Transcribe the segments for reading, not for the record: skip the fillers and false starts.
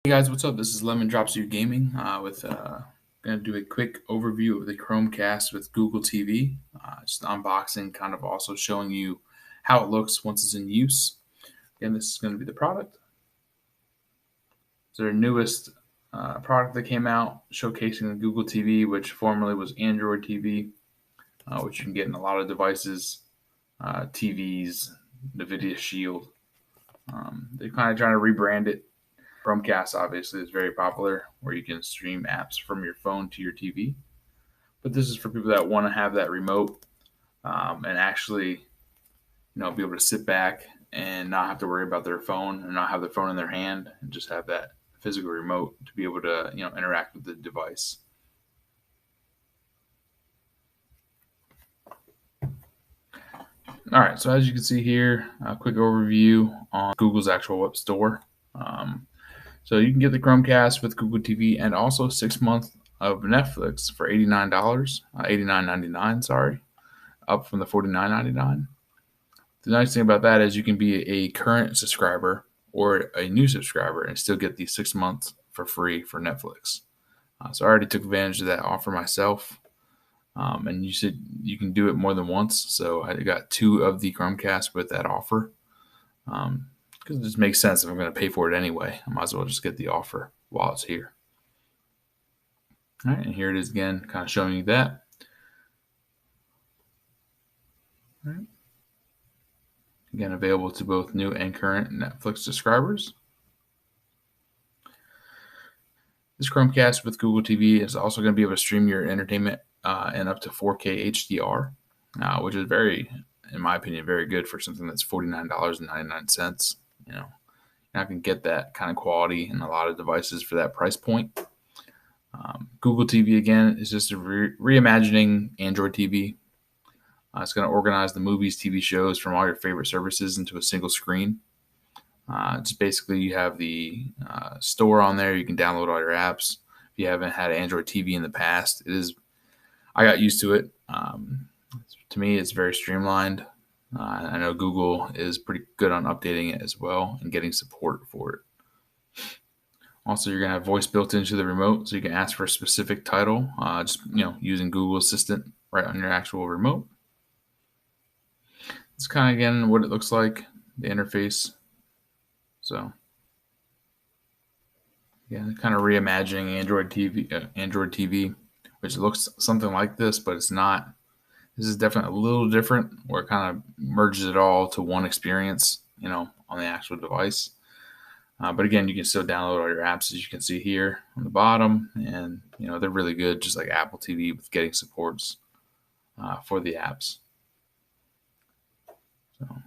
Hey guys, what's up? This is Lemon Drops You Gaming with going to do a quick overview of the Chromecast with Google TV. Just unboxing, kind of also showing you how it looks once it's in use. Again, this is going to be the product. It's their newest product that came out, showcasing the Google TV, which formerly was Android TV, which you can get in a lot of devices, TVs, NVIDIA Shield. They're kind of trying to rebrand it. Chromecast obviously is very popular, where you can stream apps from your phone to your TV. But this is for people that want to have that remote and actually, be able to sit back and not have to worry about their phone and not have their phone in their hand and just have that physical remote to be able to, interact with the device. All right, so as you can see here, a quick overview on Google's actual web store. So you can get the Chromecast with Google TV and also 6 months of Netflix for $89, $89.99, sorry, up from the $49.99. The nice thing about that is you can be a current subscriber or a new subscriber and still get these 6 months for free for Netflix. So I already took advantage of that offer myself. And you said you can do it more than once. So I got 2 of the Chromecast with that offer. Because it just makes sense if I'm going to pay for it anyway. I might as well just get the offer while it's here. All right, and here it is again, kind of showing you that. All right. Again, available to both new and current Netflix subscribers. This Chromecast with Google TV is also going to be able to stream your entertainment in up to 4K HDR, which is very, in my opinion, very good for something that's $49.99. You're not going to get that kind of quality in a lot of devices for that price point. Google TV, again, is just a reimagining Android TV. It's going to organize the movies, TV shows from all your favorite services into a single screen. Just basically, you have the store on there. You can download all your apps. If you haven't had Android TV in the past, I got used to it. To me, it's very streamlined. I know Google is pretty good on updating it as well and getting support for it. Also, you're going to have voice built into the remote, so you can ask for a specific title, using Google Assistant right on your actual remote. It's kind of, again, what it looks like, the interface. So, yeah, kind of reimagining Android TV, which looks something like this, but it's not. This is definitely a little different, where it kind of merges it all to one experience, on the actual device. But again, you can still download all your apps, as you can see here on the bottom, and they're really good, just like Apple TV, with getting supports for the apps.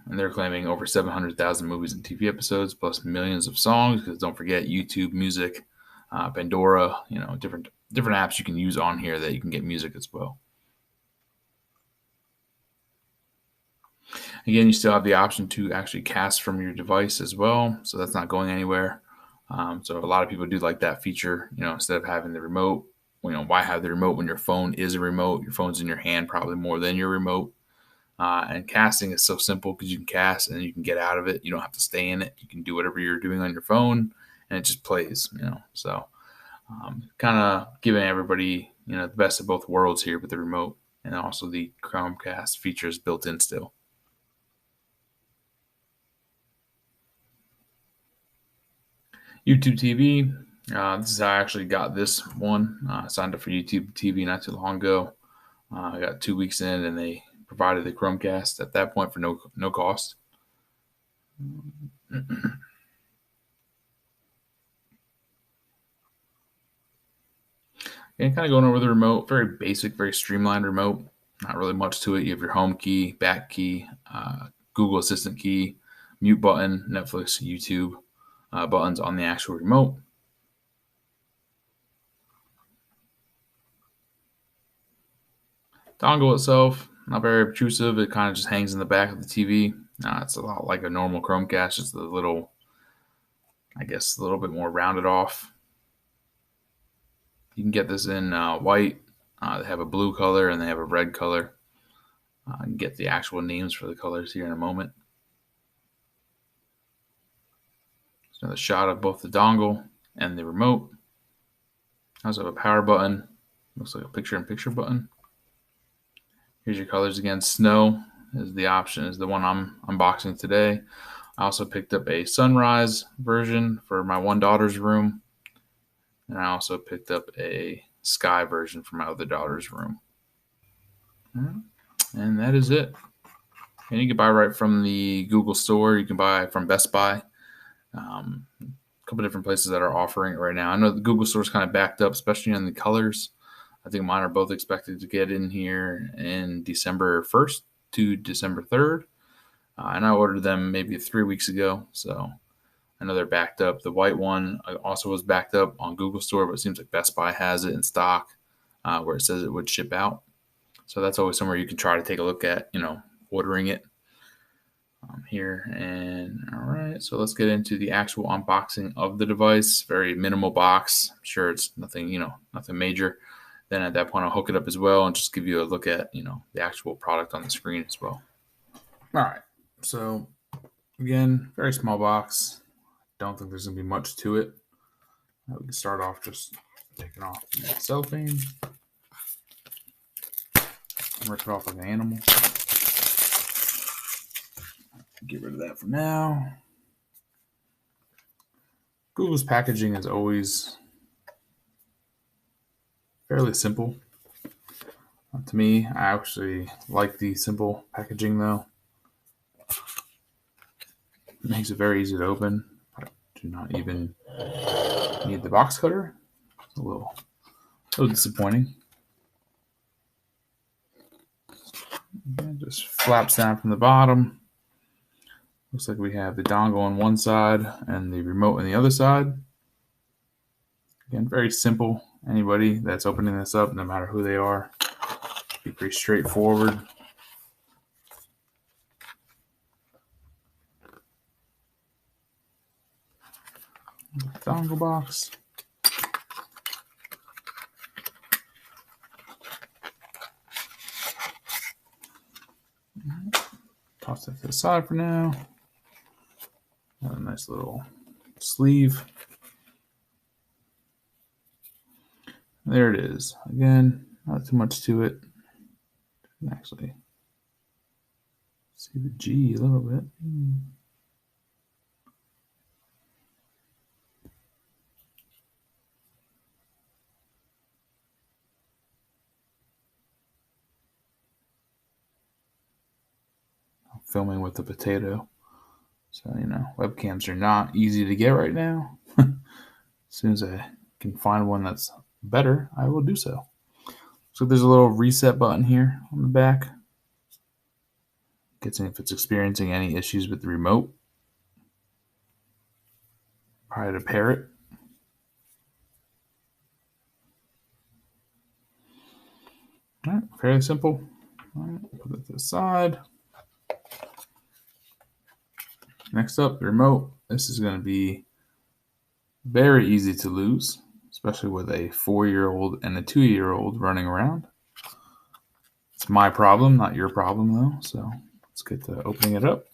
And they're claiming over 700,000 movies and TV episodes, plus millions of songs. Because don't forget YouTube Music, Pandora, different apps you can use on here that you can get music as well. Again, you still have the option to actually cast from your device as well, so that's not going anywhere. So a lot of people do like that feature, instead of having the remote. Why have the remote when your phone is a remote? Your phone's in your hand probably more than your remote. And casting is so simple because you can cast and you can get out of it. You don't have to stay in it. You can do whatever you're doing on your phone, and it just plays. So kind of giving everybody the best of both worlds here with the remote, and also the Chromecast features built in still. YouTube TV. This is how I actually got this one. I signed up for YouTube TV not too long ago. I got 2 weeks in, and they provided the Chromecast at that point for no cost. And kind of going over the remote, very basic, very streamlined remote. Not really much to it. You have your home key, back key, Google Assistant key, mute button, Netflix, YouTube buttons on the actual remote. Dongle itself, not very obtrusive. It kind of just hangs in the back of the TV. It's a lot like a normal Chromecast, just a little bit more rounded off. You can get this in white. They have a blue color and they have a red color. You can get the actual names for the colors here in a moment. Another shot of both the dongle and the remote. I also have a power button. Looks like a picture-in-picture button. Here's your colors again. Snow is the option, is the one I'm unboxing today. I also picked up a sunrise version for my one daughter's room. And I also picked up a sky version for my other daughter's room. And that is it. And you can buy right from the Google store. You can buy from Best Buy. A couple different places that are offering it right now. I know the Google store is kind of backed up, especially on the colors. I think mine are both expected to get in here in December 1st to December 3rd. And I ordered them maybe 3 weeks ago. So I know they're backed up. The white one also was backed up on Google store, but it seems like Best Buy has it in stock where it says it would ship out. So that's always somewhere you can try to take a look at, ordering it here. And all right, so let's get into the actual unboxing of the device. Very minimal box. I'm sure it's nothing, nothing major. Then at that point, I'll hook it up as well and just give you a look at, the actual product on the screen as well. All right, so again, very small box. Don't think there's gonna be much to it. We can start off just taking off the cellophane. Rip it off like an animal. Get rid of that for now. Google's packaging is always fairly simple. To me, I actually like the simple packaging though. It makes it very easy to open. I do not even need the box cutter. It's a little disappointing. It just flaps down from the bottom. Looks like we have the dongle on one side and the remote on the other side. Again, very simple. Anybody that's opening this up, no matter who they are, be pretty straightforward. Dongle box. Toss that to the side for now. Got a nice little sleeve. There it is. Again, not too much to it. You can actually see the G a little bit. I'm filming with the potato. So, webcams are not easy to get right now. As soon as I can find one that's better, I will do so. So there's a little reset button here on the back. Gets in if it's experiencing any issues with the remote. Probably to pair it. All right, fairly simple. All right, put it to the side. Next up, the remote. This is going to be very easy to lose, especially with a 4-year-old and a 2-year-old running around. It's my problem, not your problem, though. So let's get to opening it up.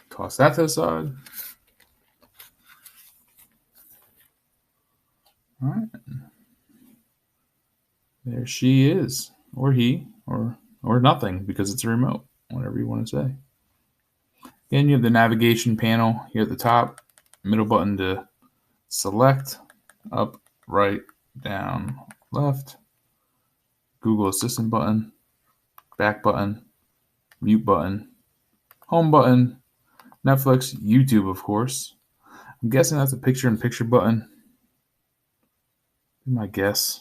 Toss that to the side. All right. There she is, or he, or nothing, because it's a remote, whatever you want to say. Again, you have the navigation panel here at the top, middle button to select, up, right, down, left, Google Assistant button, back button, mute button, home button, Netflix, YouTube, of course. I'm guessing that's a picture-in-picture button. My guess.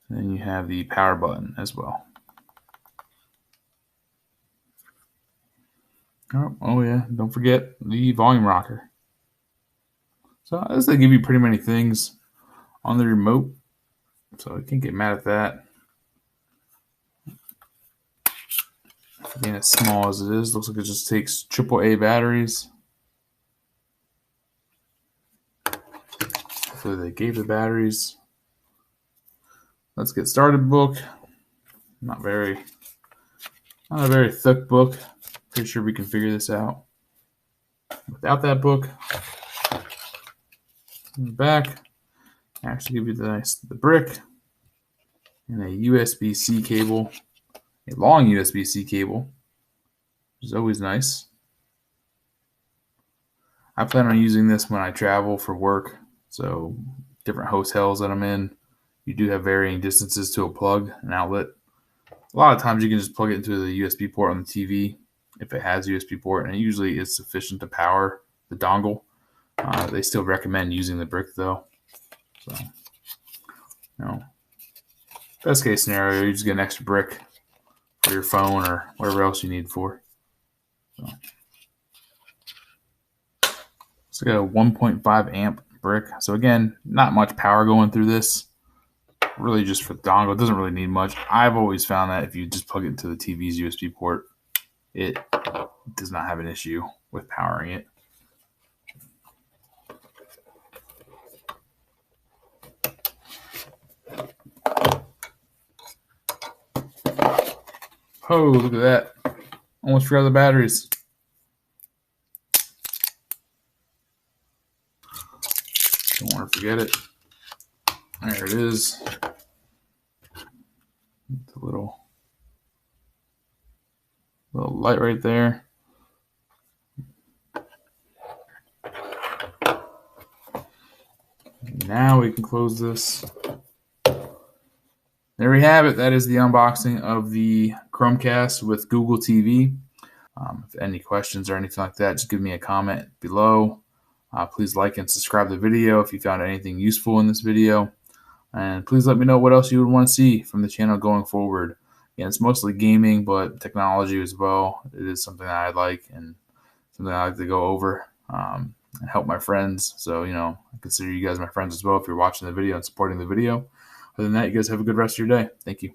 And then you have the power button as well. Oh yeah, don't forget the volume rocker. So as they give you pretty many things on the remote, so I can't get mad at that. Being as small as it is, looks like it just takes AAA batteries. Hopefully they gave the batteries. Let's get started book. Not a very thick book. Pretty sure we can figure this out without that book. In the back, I actually give you the brick and a USB-C cable, a long USB-C cable, which is always nice. I plan on using this when I travel for work. So different hotels that I'm in, you do have varying distances to a plug, an outlet. A lot of times you can just plug it into the USB port on the TV if it has USB port, and it usually is sufficient to power the dongle. They still recommend using the brick though. So, best case scenario, you just get an extra brick for your phone or whatever else you need for. So I got a 1.5 amp brick. So again, not much power going through this. Really just for the dongle. It doesn't really need much. I've always found that if you just plug it into the TV's USB port, it does not have an issue with powering it. Oh, look at that. Almost forgot the batteries. Don't want to forget it. There it is. It's a little light right there. Now we can close this. There we have it. That is the unboxing of the Chromecast with Google TV. If any questions or anything like that, just give me a comment below. Please like and subscribe to the video if you found anything useful in this video. And please let me know what else you would want to see from the channel going forward. Again, it's mostly gaming, but technology as well. It is something that I like and something I like to go over and help my friends. So, I consider you guys my friends as well if you're watching the video and supporting the video. Other than that, you guys have a good rest of your day. Thank you.